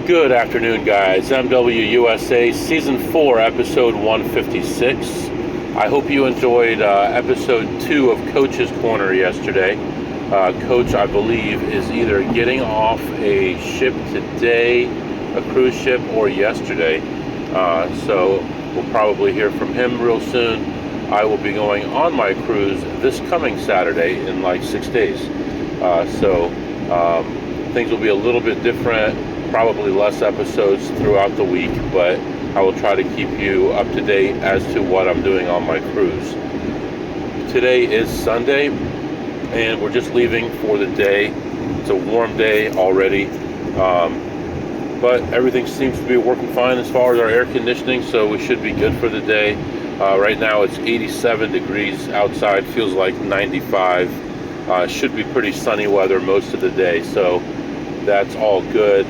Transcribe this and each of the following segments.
Good afternoon, guys. MWUSA Season 4, Episode 156. I hope you enjoyed Episode 2 of Coach's Corner yesterday. Coach, I believe, is either getting off a ship today, a cruise ship, or yesterday. So we'll probably hear from him real soon. I will be going on my cruise this coming Saturday in like 6 days. Things will be a little bit different, probably less episodes throughout the week, but I will try to keep you up to date as to what I'm doing on my cruise. Today is Sunday, and we're just leaving for the day. It's a warm day already, but everything seems to be working fine as far as our air conditioning, so we should be good for the day. Right now it's 87 degrees outside, feels like 95. Should be pretty sunny weather most of the day, so that's all good.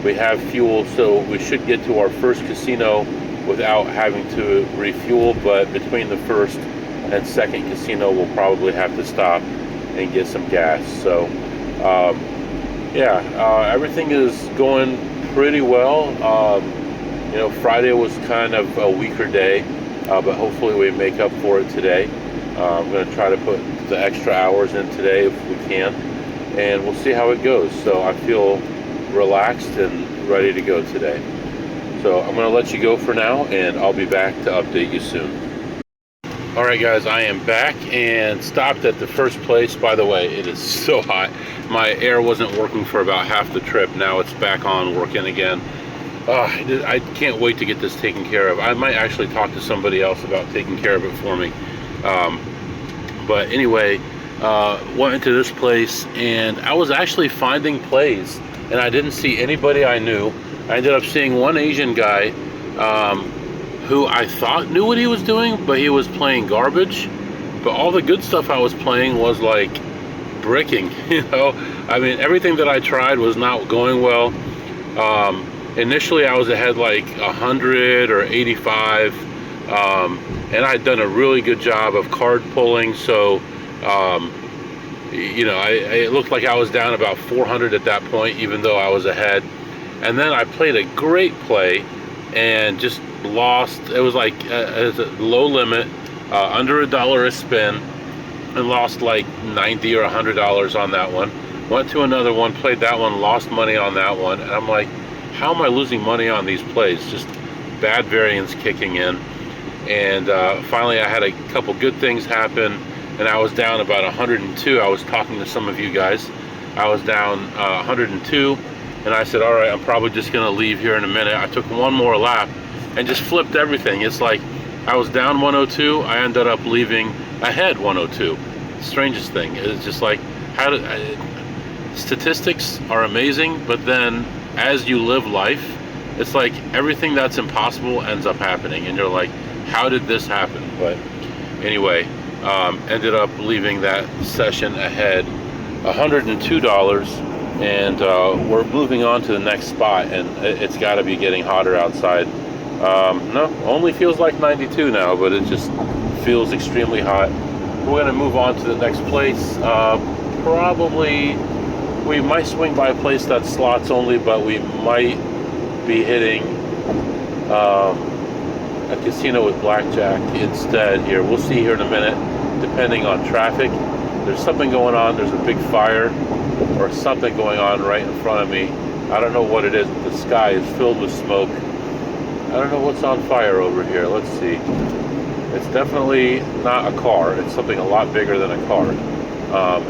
We have fuel, so we should get to our first casino without having to refuel, but between the first and second casino we'll probably have to stop and get some gas. So everything is going pretty well. Friday was kind of a weaker day, but hopefully we make up for it today. I'm going to try to put the extra hours in today if we can, and we'll see how it goes. So I feel relaxed and ready to go today. So I'm going to let you go for now, and I'll be back to update you soon. Alright guys, I am back and stopped at the first place. By the way, it is so hot. My air wasn't working for about half the trip. Now it's back on working again. I can't wait to get this taken care of. I might actually talk to somebody else about taking care of it for me. But anyway, went into this place, and I was actually finding plays, and I didn't see anybody I knew. I ended up seeing one Asian guy who I thought knew what he was doing, but he was playing garbage. But all the good stuff I was playing was like bricking, I mean, everything that I tried was not going well. Initially I was ahead like 100 or 85, and I'd done a really good job of card pulling, so it looked like I was down about 400 at that point, even though I was ahead. And then I played a great play and just lost. It was like a low limit, under $1 a spin, and lost like $90 or $100 on that one. Went to another one, played that one, lost money on that one, and I'm like, how am I losing money on these plays? Just bad variance kicking in. And finally I had a couple good things happen, and I was down about 102. I was talking to some of you guys. I was down 102, and I said, all right, I'm probably just gonna leave here in a minute. I took one more lap and just flipped everything. It's like I was down 102, I ended up leaving ahead 102. Strangest thing. It's just like, statistics are amazing, but then as you live life, it's like everything that's impossible ends up happening, and you're like, how did this happen? But anyway, ended up leaving that session ahead $102, and we're moving on to the next spot, and it's got to be getting hotter outside. No, only feels like 92 now, but it just feels extremely hot. We're going to move on to the next place. Probably we might swing by a place that's slots only, but we might be hitting a casino with blackjack instead here. We'll see here in a minute, depending on traffic. There's something going on. There's a big fire or something going on right in front of me. I don't know what it is, but the sky is filled with smoke. I don't know what's on fire over here. Let's see. It's definitely not a car. It's something a lot bigger than a car.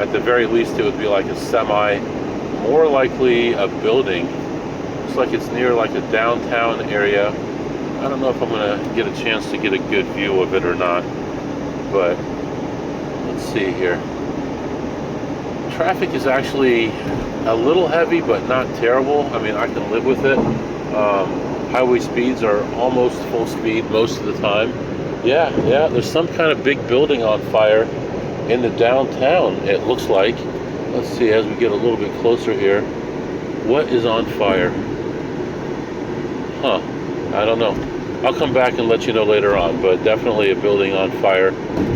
At the very least, it would be like a semi, more likely a building. Looks like it's near like a downtown area. I don't know if I'm going to get a chance to get a good view of it or not, but let's see here. Traffic is actually a little heavy, but not terrible. I mean, I can live with it. Highway speeds are almost full speed most of the time. Yeah, there's some kind of big building on fire in the downtown, it looks like. Let's see as we get a little bit closer here. What is on fire? I don't know. I'll come back and let you know later on, but definitely a building on fire,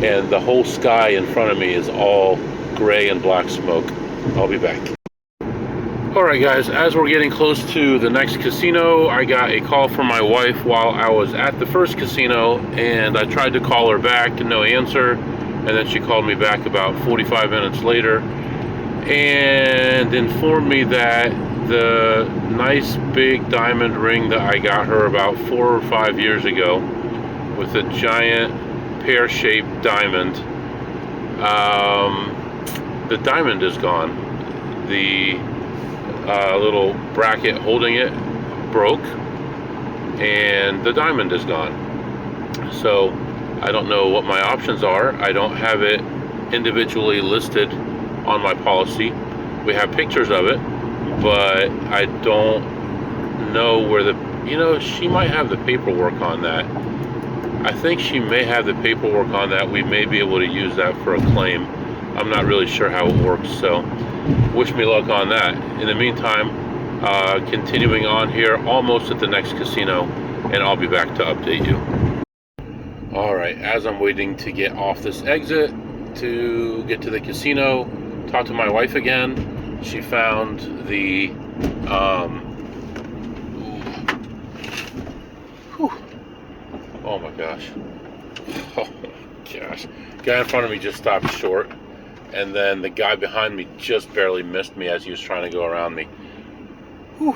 and the whole sky in front of me is all gray and black smoke. I'll be back. Alright guys, as we're getting close to the next casino, I got a call from my wife while I was at the first casino, and I tried to call her back and no answer, and then she called me back about 45 minutes later and informed me that the nice big diamond ring that I got her about 4 or 5 years ago with a giant pear-shaped diamond, the diamond is gone. The little bracket holding it broke and the diamond is gone. So I don't know what my options are. I don't have it individually listed on my policy. We have pictures of it, but I don't know where she might have the paperwork on that. I think she may have the paperwork on that. We may be able to use that for a claim. I'm not really sure how it works, so wish me luck on that. In the meantime, continuing on here, almost at the next casino, and I'll be back to update you. Alright, as I'm waiting to get off this exit to get to the casino, talk to my wife again. She found the oh my gosh. Oh my gosh. Guy in front of me just stopped short, and then the guy behind me just barely missed me as he was trying to go around me. Whew.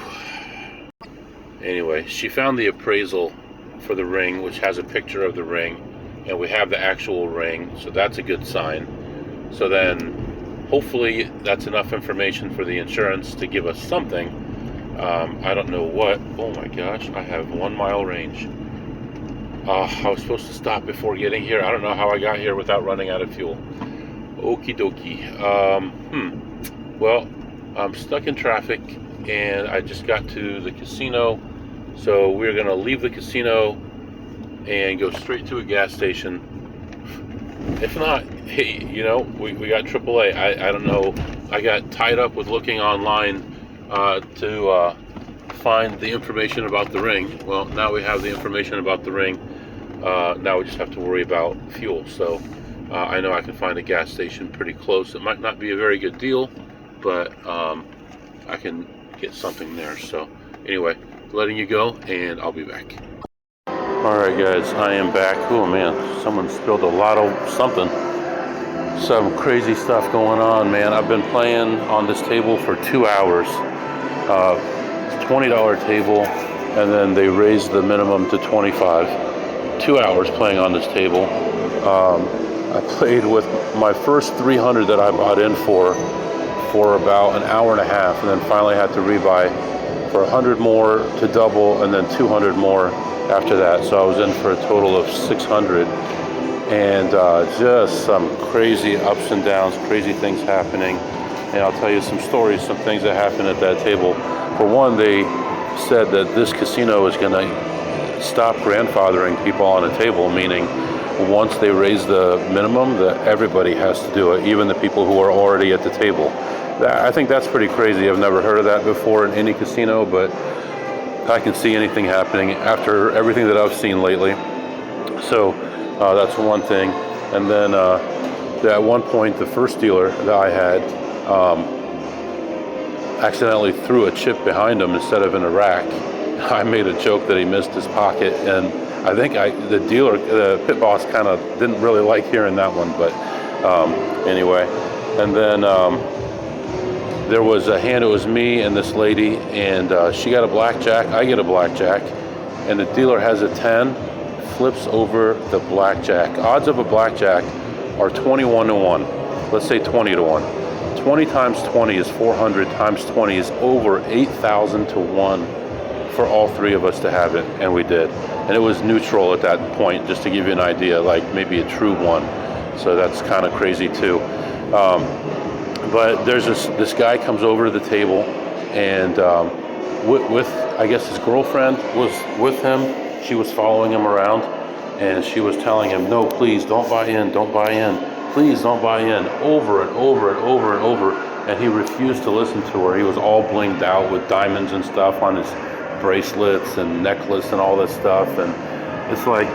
Anyway, she found the appraisal for the ring, which has a picture of the ring, and we have the actual ring, so that's a good sign. So then hopefully that's enough information for the insurance to give us something. I don't know what. Oh my gosh, I have 1 mile range. I was supposed to stop before getting here. I don't know how I got here without running out of fuel. Okie dokie. Well, I'm stuck in traffic and I just got to the casino, so we're gonna leave the casino and go straight to a gas station. If not, hey, we got AAA. I don't know. I got tied up with looking online to find the information about the ring. Well, now we have the information about the ring. Now we just have to worry about fuel. So I know I can find a gas station pretty close. It might not be a very good deal, but I can get something there. So anyway, letting you go, and I'll be back. Alright guys, I am back. Oh man, someone spilled a lot of something. Some crazy stuff going on, man. I've been playing on this table for 2 hours. $20 table, and then they raised the minimum to $25. 2 hours playing on this table. I played with my first 300 that I bought in for about an hour and a half, and then finally had to rebuy for 100 more to double, and then 200 more after that. So I was in for a total of 600, and just some crazy ups and downs, crazy things happening. And I'll tell you some stories, some things that happened at that table. For one, they said that this casino is going to stop grandfathering people on a table, meaning once they raise the minimum, that everybody has to do it, even the people who are already at the table. I think that's pretty crazy. I've never heard of that before in any casino, but I can see anything happening after everything that I've seen lately. So that's one thing. And then at one point, the first dealer that I had accidentally threw a chip behind him instead of in a rack. I made a joke that he missed his pocket, and I think the pit boss kind of didn't really like hearing that one, but anyway. And then there was a hand, it was me and this lady, and she got a blackjack, I get a blackjack, and the dealer has a 10, flips over the blackjack. Odds of a blackjack are 21 to 1. Let's say 20 to 1. 20 times 20 is 400, times 20 is over 8,000 to 1 for all three of us to have it, and we did. And it was neutral at that point, just to give you an idea, like maybe a true one. So that's kind of crazy too. But there's this guy comes over to the table, and with I guess his girlfriend was with him. She was following him around, and she was telling him, no, please don't buy in, don't buy in. Please don't buy in, over and over and over and over. And he refused to listen to her. He was all blinged out with diamonds and stuff on his bracelets and necklace and all this stuff. And it's like,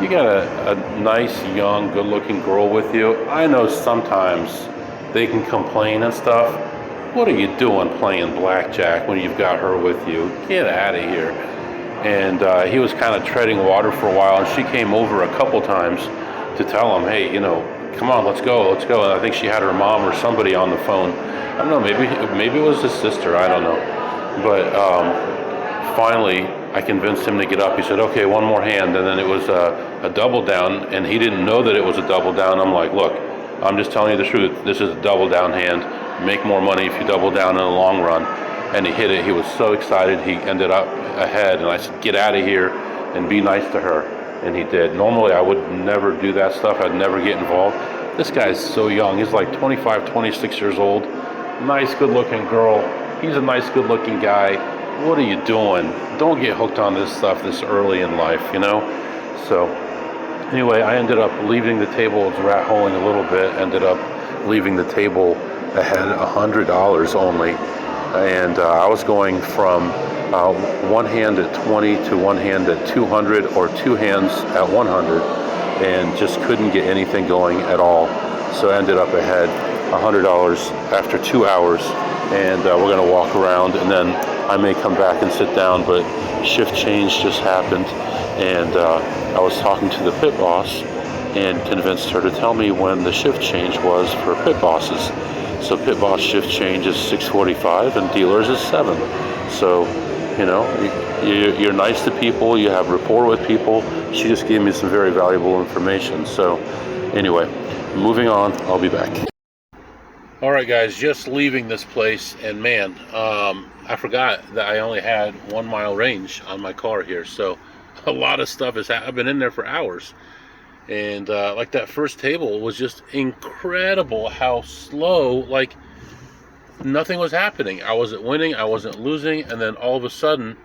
you got a nice, young, good-looking girl with you. I know sometimes they can complain and stuff, what are you doing playing blackjack when you've got her with you? Get out of here. And he was kind of treading water for a while, and she came over a couple times to tell him, hey, come on, let's go. And I think she had her mom or somebody on the phone. I don't know, maybe it was his sister, I don't know. But finally, I convinced him to get up. He said, okay, one more hand, and then it was a double down, and he didn't know that it was a double down. I'm like, look, I'm just telling you the truth. This is a double down hand. Make more money if you double down in the long run. And he hit it. He was so excited. He ended up ahead, and I said, get out of here and be nice to her. And he did. Normally, I would never do that stuff. I'd never get involved. This guy's so young. He's like 25, 26 years old. Nice, good-looking girl. He's a nice, good-looking guy. What are you doing? Don't get hooked on this stuff this early in life, So anyway, I ended up leaving the table. It was rat-holing a little bit. Ended up leaving the table ahead $100 only. And I was going from one hand at 20 to one hand at 200 or two hands at 100, and just couldn't get anything going at all. So I ended up ahead $100 after 2 hours, and we're going to walk around, and then I may come back and sit down, but shift change just happened, and I was talking to the pit boss and convinced her to tell me when the shift change was for pit bosses. So pit boss shift change is 6:45 and dealers is 7. So, you're nice to people, you have rapport with people. She just gave me some very valuable information. So anyway, moving on, I'll be back. All right, guys, just leaving this place, and man, I forgot that I only had 1 mile range on my car here. So a lot of stuff I've been in there for hours. And like that first table was just incredible how slow, like nothing was happening. I wasn't winning, I wasn't losing, and then all of a sudden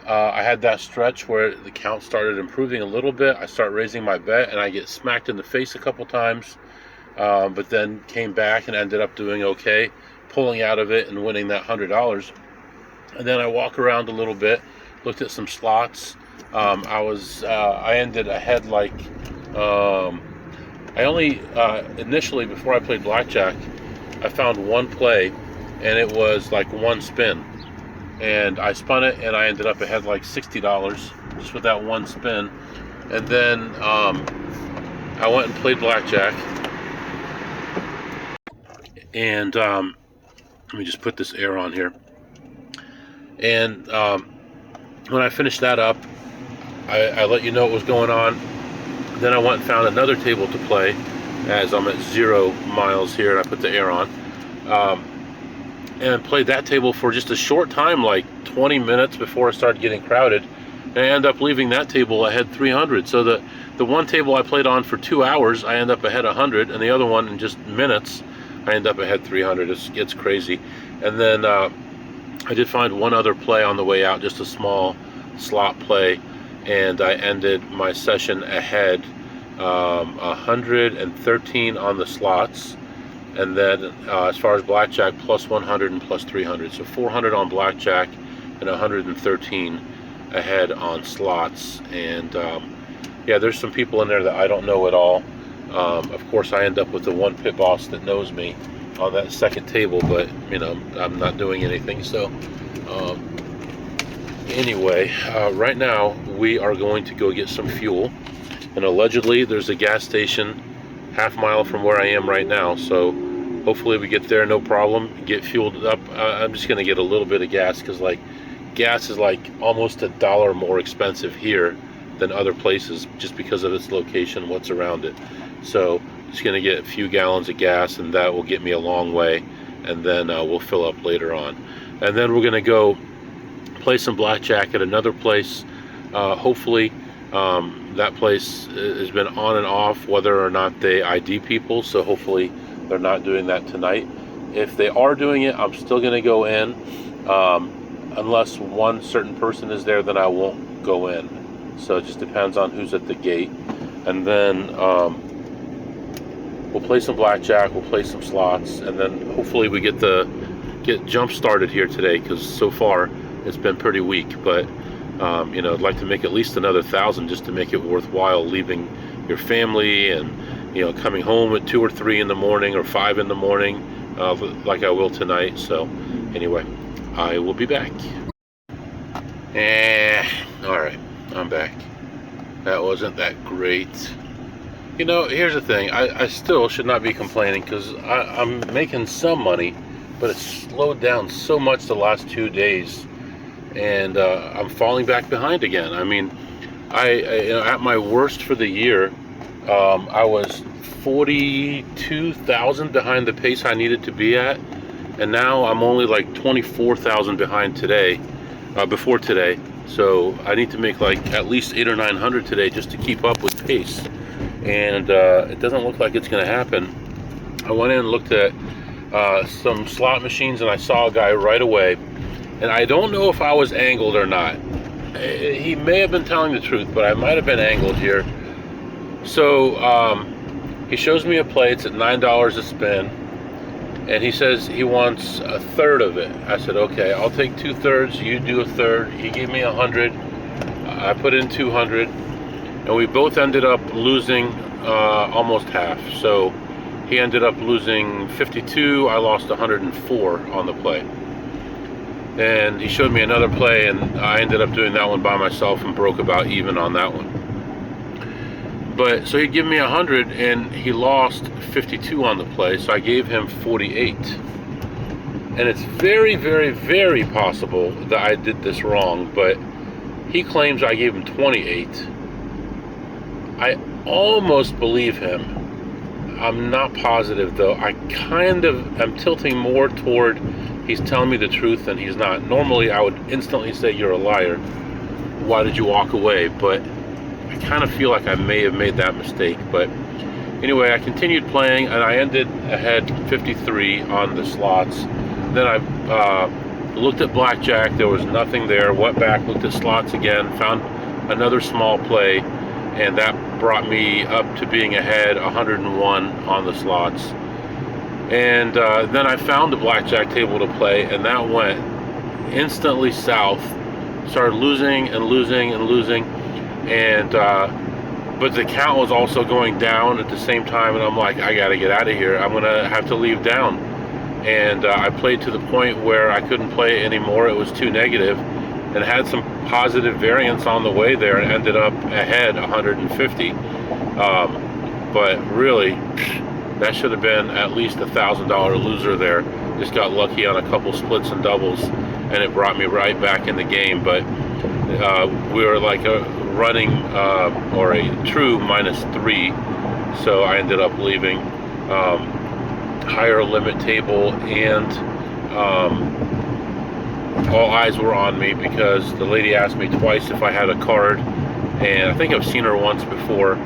I had that stretch where the count started improving a little bit. I start raising my bet, and I get smacked in the face a couple times, but then came back and ended up doing okay, pulling out of it and winning that $100. And then I walk around a little bit, looked at some slots. I ended ahead like, I only, initially before I played blackjack, I found one play, and it was like one spin. And I spun it, and I ended up ahead like $60 just with that one spin. And then I went and played blackjack. And let me just put this air on here. And when I finished that up, I let you know what was going on. Then I went and found another table to play as I'm at 0 miles here, and I put the air on. And played that table for just a short time, like 20 minutes before it started getting crowded. And I ended up leaving that table ahead 300. So the one table I played on for 2 hours, I end up ahead 100, and the other one in just minutes, I end up ahead 300. It's crazy. And then I did find one other play on the way out, just a small slot play, and I ended my session ahead 113 on the slots, and then as far as blackjack, plus 100 and plus 300. So 400 on blackjack and 113 ahead on slots. And yeah, there's some people in there that I don't know at all. Of course, I end up with the one pit boss that knows me on that second table, but I'm not doing anything. So anyway, right now we are going to go get some fuel, and allegedly there's a gas station half mile from where I am right now. So hopefully we get there, no problem, get fueled up. I'm just gonna get a little bit of gas, because like gas is like almost $1 more expensive here than other places, just because of its location, what's around it. So just gonna get a few gallons of gas, and that will get me a long way, and then we'll fill up later on. And then we're gonna go play some blackjack at another place. Hopefully that place has been on and off, whether or not they ID people, so hopefully they're not doing that tonight. If they are doing it, I'm still gonna go in. Unless one certain person is there, then I won't go in. So it just depends on who's at the gate. And then we'll play some blackjack, we'll play some slots, and then hopefully we get jump started here today, because so far it's been pretty weak. But I'd like to make at least another 1,000 just to make it worthwhile leaving your family and coming home at 2 or 3 in the morning or 5 in the morning. like I will tonight. So anyway, I will be back. Alright, I'm back. That wasn't that great. You know, here's the thing. I still should not be complaining because I'm making some money, but it's slowed down so much the last 2 days, and I'm falling back behind again. I mean, at my worst for the year, I was 42,000 behind the pace I needed to be at, and now I'm only like 24,000 behind today, before today. So I need to make like at least 800 or 900 today just to keep up with pace, and it doesn't look like it's going to happen. I went in and looked at some slot machines, and I saw a guy right away, and I don't know if I was angled or not. He may have been telling the truth, but I might have been angled here. So he shows me a play. It's at $9 a spin, and he says he wants a third of it. I said, okay, I'll take 2/3. You do a third. He gave me 100. I put in 200, and we both ended up losing almost half. So he ended up losing 52. I lost 104 on the play. And he showed me another play, and I ended up doing that one by myself and broke about even on that one. But so he'd give me 100, and he lost 52 on the play, so I gave him 48. And it's very, very, very possible that I did this wrong, but he claims I gave him 28. I almost believe him. I'm not positive, though. I kind of am tilting more toward he's telling me the truth than he's not. Normally, I would instantly say, you're a liar. Why did you walk away? But I kind of feel like I may have made that mistake. But anyway, I continued playing, and I ended ahead 53 on the slots. Then I looked at blackjack. There was nothing there. Went back, looked at slots again, found another small play, and that brought me up to being ahead 101 on the slots. And then I found the blackjack table to play, and that went instantly south. Started losing and losing and losing, and but the count was also going down at the same time, and I'm like, I gotta get out of here. I'm gonna have to leave down. And I played to the point where I couldn't play anymore. It was too negative, and had some positive variance on the way there, and ended up ahead 150. But really, that should have been at least $1,000 loser there. Just got lucky on a couple splits and doubles, and it brought me right back in the game. But we were like a running or a true -3, so I ended up leaving. Higher limit table, and all eyes were on me because the lady asked me twice if I had a card, and I think I've seen her once before,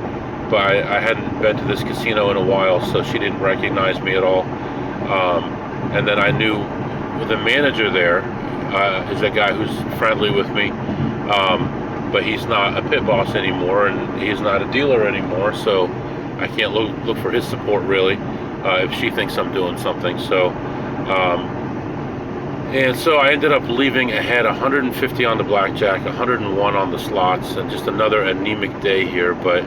but I hadn't been to this casino in a while, so she didn't recognize me at all. And then I knew the manager there is a guy who's friendly with me, but he's not a pit boss anymore, and he's not a dealer anymore, so I can't look for his support really if she thinks I'm doing something. So and so I ended up leaving ahead 150 on the blackjack, 101 on the slots, and just another anemic day here. But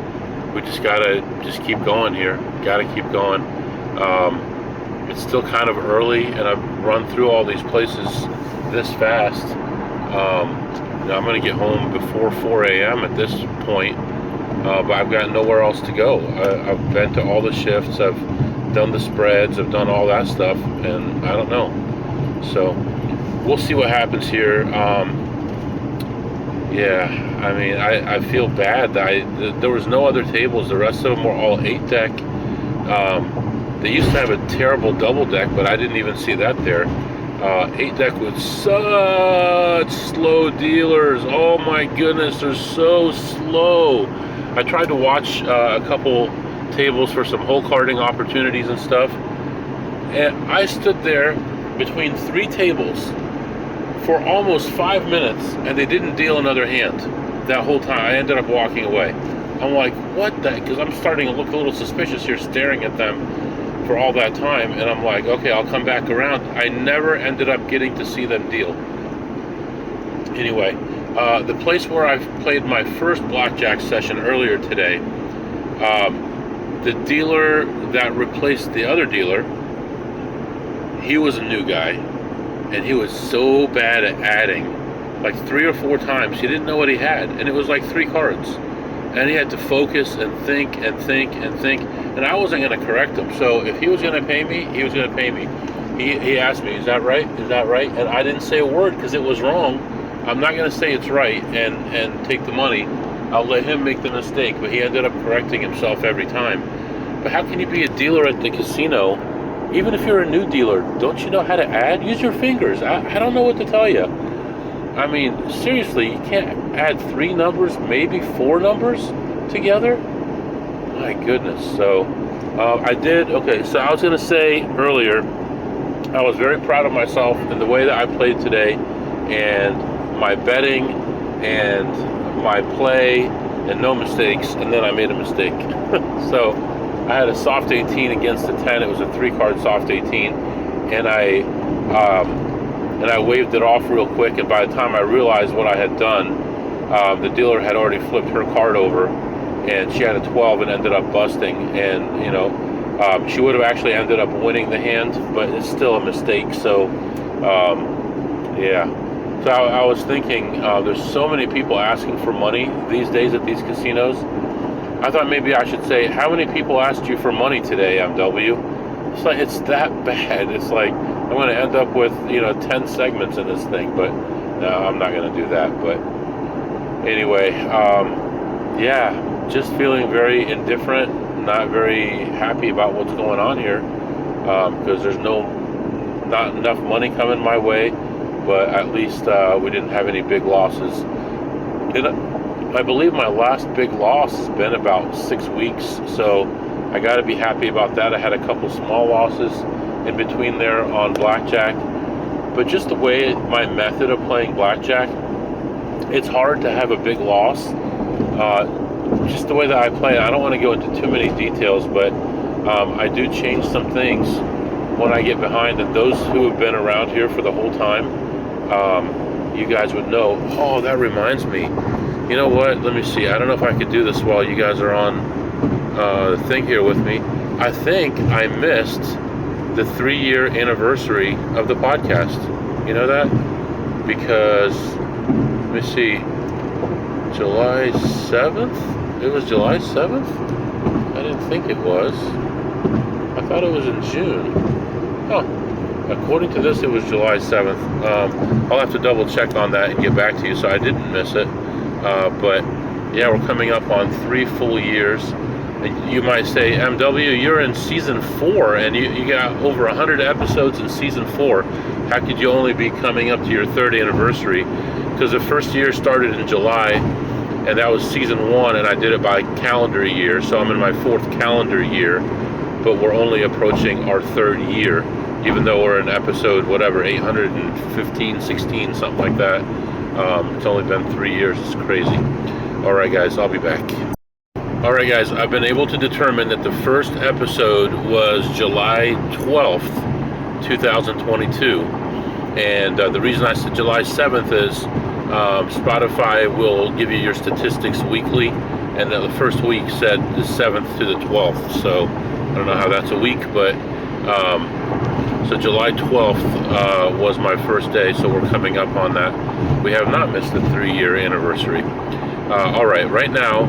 we just gotta keep going here. Gotta keep going. It's still kind of early, and I've run through all these places this fast. I'm gonna get home before 4 a.m. at this point, but I've got nowhere else to go. I've been to all the shifts. I've done the spreads. I've done all that stuff, and I don't know. So we'll see what happens here. Yeah, I mean, I feel bad that there was no other tables. The rest of them were all 8-deck. They used to have a terrible double deck, but I didn't even see that there. 8-deck with such slow dealers. Oh my goodness, they're so slow. I tried to watch a couple tables for some hole carding opportunities and stuff, and I stood there between 3 tables for almost 5 minutes, and they didn't deal another hand that whole time. I ended up walking away. I'm like, what the heck? Because I'm starting to look a little suspicious here staring at them for all that time, and I'm like, okay, I'll come back around. I never ended up getting to see them deal. Anyway, the place where I played my first blackjack session earlier today, the dealer that replaced the other dealer he was a new guy, and he was so bad at adding. Like 3 or 4 times, he didn't know what he had, and it was like 3 cards. And he had to focus and think and think and think, and I wasn't going to correct him. So if he was going to pay me, he was going to pay me. He asked me, is that right? Is that right? And I didn't say a word because it was wrong. I'm not going to say it's right and take the money. I'll let him make the mistake, but he ended up correcting himself every time. But how can you be a dealer at the casino? Even if you're a new dealer, don't you know how to add? Use your fingers. I don't know what to tell you. I mean, seriously, you can't add 3 numbers, maybe 4 numbers together? My goodness. So, I did, okay, so I was going to say earlier, I was very proud of myself in the way that I played today, and my betting, and my play, and no mistakes, and then I made a mistake. So, I had a soft 18 against a 10. It was a 3-card soft 18, and I waved it off real quick, and by the time I realized what I had done, the dealer had already flipped her card over, and she had a 12 and ended up busting, and she would have actually ended up winning the hand, but it's still a mistake. So yeah, so I was thinking, there's so many people asking for money these days at these casinos. I thought maybe I should say, how many people asked you for money today, MW? It's like, it's that bad. It's like I'm going to end up with 10 segments in this thing, but no, I'm not going to do that. But anyway, yeah, just feeling very indifferent, not very happy about what's going on here, because there's not enough money coming my way, but at least we didn't have any big losses. I believe my last big loss has been about 6 weeks, so I got to be happy about that. I had a couple small losses in between there on blackjack, but just the way my method of playing blackjack, it's hard to have a big loss. Just the way that I play, I don't want to go into too many details, but I do change some things when I get behind, and those who have been around here for the whole time, you guys would know. Oh, that reminds me. You know what? Let me see. I don't know if I could do this while you guys are on the thing here with me. I think I missed the 3-year anniversary of the podcast. You know that? Because, let me see, July 7th? It was July 7th? I didn't think it was. I thought it was in June. Oh, according to this, it was July 7th. I'll have to double check on that and get back to you, so I didn't miss it. But yeah, we're coming up on 3 full years. You might say, MW, you're in season 4, and you got over 100 episodes in season 4. How could you only be coming up to your 3rd anniversary? Because the first year started in July, and that was season 1, and I did it by calendar year, so I'm in my 4th calendar year, but we're only approaching our 3rd year, even though we're in episode, whatever, 815, 16, something like that. It's only been 3 years. It's crazy. All right, guys, I'll be back. All right, guys, I've been able to determine that the first episode was July 12th, 2022. And the reason I said July 7th is Spotify will give you your statistics weekly, and the first week said the 7th to the 12th. So I don't know how that's a week, but so July 12th was my first day, so we're coming up on that. We have not missed the 3-year anniversary. All right now,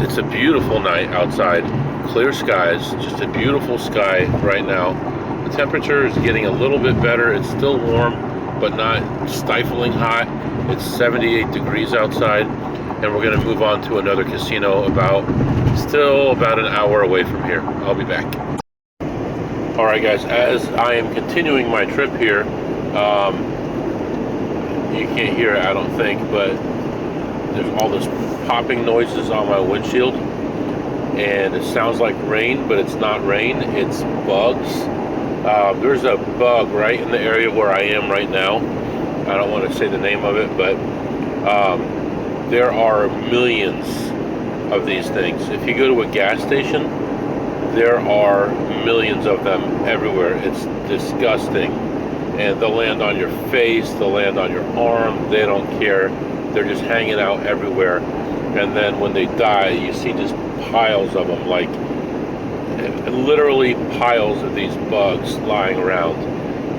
it's a beautiful night outside. Clear skies, just a beautiful sky right now. The temperature is getting a little bit better. It's still warm, but not stifling hot. It's 78 degrees outside, and we're going to move on to another casino still about an hour away from here. I'll be back. All right, guys, as I am continuing my trip here, you can't hear it, I don't think, but there's all this popping noises on my windshield, and it sounds like rain, but it's not rain, it's bugs. There's a bug right in the area where I am right now. I don't want to say the name of it, but there are millions of these things. If you go to a gas station, there are millions of them everywhere. It's disgusting. And they'll land on your face, they'll land on your arm, they don't care. They're just hanging out everywhere. And then when they die, you see just piles of them, like literally piles of these bugs lying around.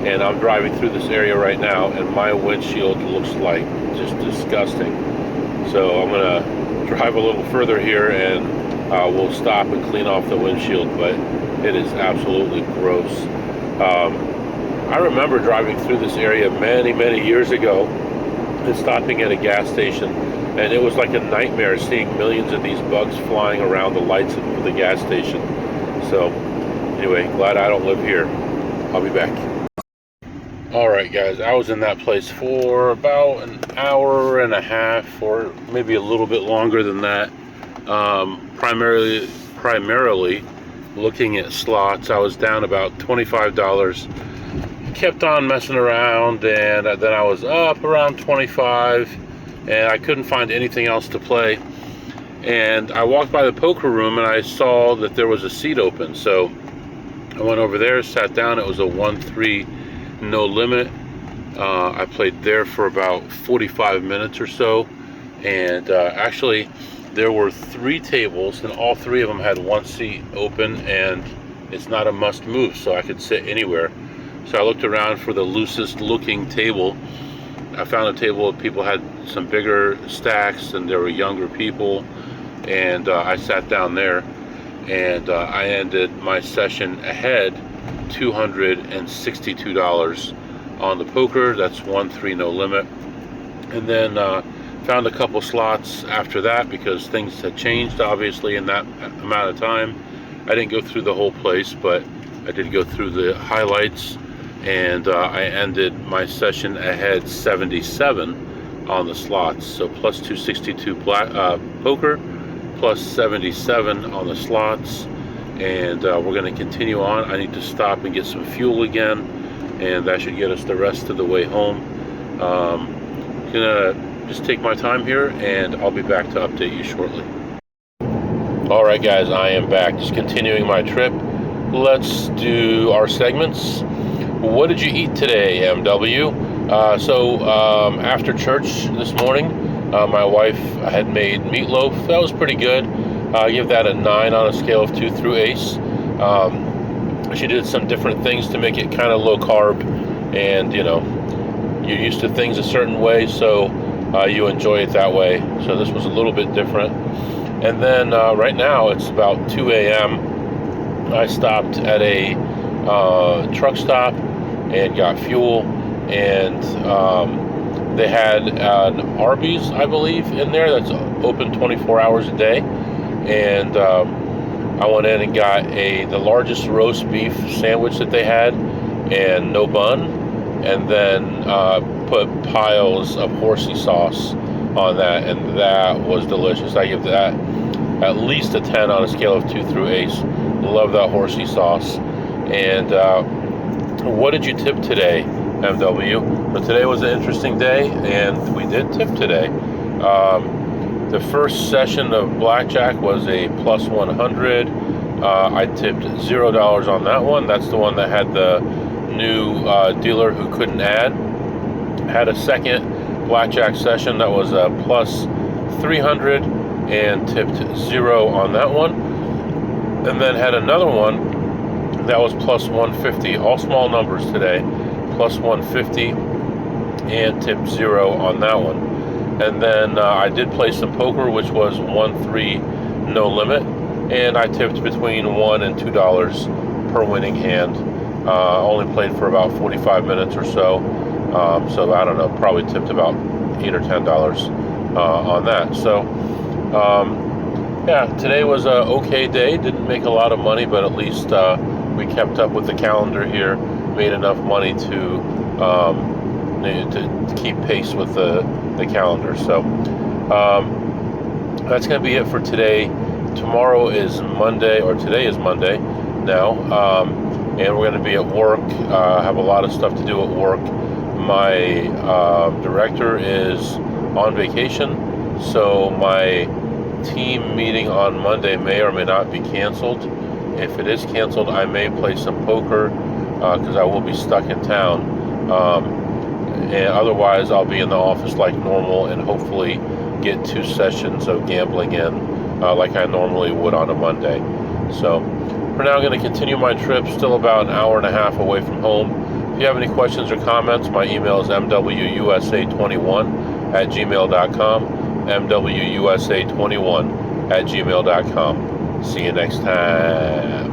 and I'm driving through this area right now, and my windshield looks like just disgusting. So I'm gonna drive a little further here, and we'll stop and clean off the windshield, but it is absolutely gross. I remember driving through this area many years ago and stopping at a gas station, and it was like a nightmare seeing millions of these bugs flying around the lights of the gas station. So anyway, glad I don't live here. I'll be back. Alright guys, I was in that place for about an hour and a half, or maybe a little bit longer than that. Primarily looking at slots. I was down about $25. Kept on messing around, and then I was up around 25, and I couldn't find anything else to play. And I walked by the poker room, and I saw that there was a seat open. So I went over there, sat down. It was a 1-3 no limit. I played there for about 45 minutes or so, and actually there were 3 tables, and all 3 of them had one seat open, and it's not a must move, so I could sit anywhere. So I looked around for the loosest looking table. I found a table that people had some bigger stacks, and there were younger people, and I sat down there, and I ended my session ahead $262 on the poker. That's 1-3 no limit. And then found a couple slots after that, because things had changed obviously in that amount of time. I didn't go through the whole place, but I did go through the highlights, and I ended my session ahead 77 on the slots. So plus 262 poker, plus 77 on the slots. And we're going to continue on. I need to stop and get some fuel again, and that should get us the rest of the way home. Gonna just take my time here, and I'll be back to update you shortly. Alright guys, I am back, just continuing my trip. Let's do our segments. What did you eat today, MW? After church this morning, my wife had made meatloaf. That was pretty good. I give that a 9 on a scale of 2 through ace. She did some different things to make it kind of low carb, and you know, you're used to things a certain way, so you enjoy it that way. So this was a little bit different. And then right now it's about 2 a.m. I stopped at a truck stop and got fuel, and they had an Arby's, I believe, in there that's open 24 hours a day. And I went in and got the largest roast beef sandwich that they had, and no bun, and then put piles of horsey sauce on that, and that was delicious. I give that at least a 10 on a scale of 2 through ace. Love that horsey sauce. And what did you tip today, MW? So today was an interesting day, and we did tip today. The first session of blackjack was a plus 100. I tipped $0 on that one. That's the one that had the new dealer who couldn't add. Had a second blackjack session that was a plus 300 and tipped 0 on that one. And then had another one that was plus 150. All small numbers today. Plus 150 and tipped 0 on that one. And then I did play some poker, which was 1-3 no limit, and I tipped between $1 and $2 per winning hand. Only played for about 45 minutes or so, so I don't know, probably tipped about $8 or $10 on that. So yeah, today was an okay day. Didn't make a lot of money, but at least we kept up with the calendar here, made enough money to keep pace with the calendar. So that's going to be it for today. Tomorrow is Monday, or today is Monday now, and we're going to be at work. Have a lot of stuff to do at work. My director is on vacation, so my team meeting on Monday may or may not be canceled. If it is canceled, I may play some poker because I will be stuck in town. And otherwise, I'll be in the office like normal, and hopefully get 2 sessions of gambling in like I normally would on a Monday. So for now, I'm going to continue my trip. Still about an hour and a half away from home. If you have any questions or comments, my email is mwusa21@gmail.com, mwusa21@gmail.com. See you next time.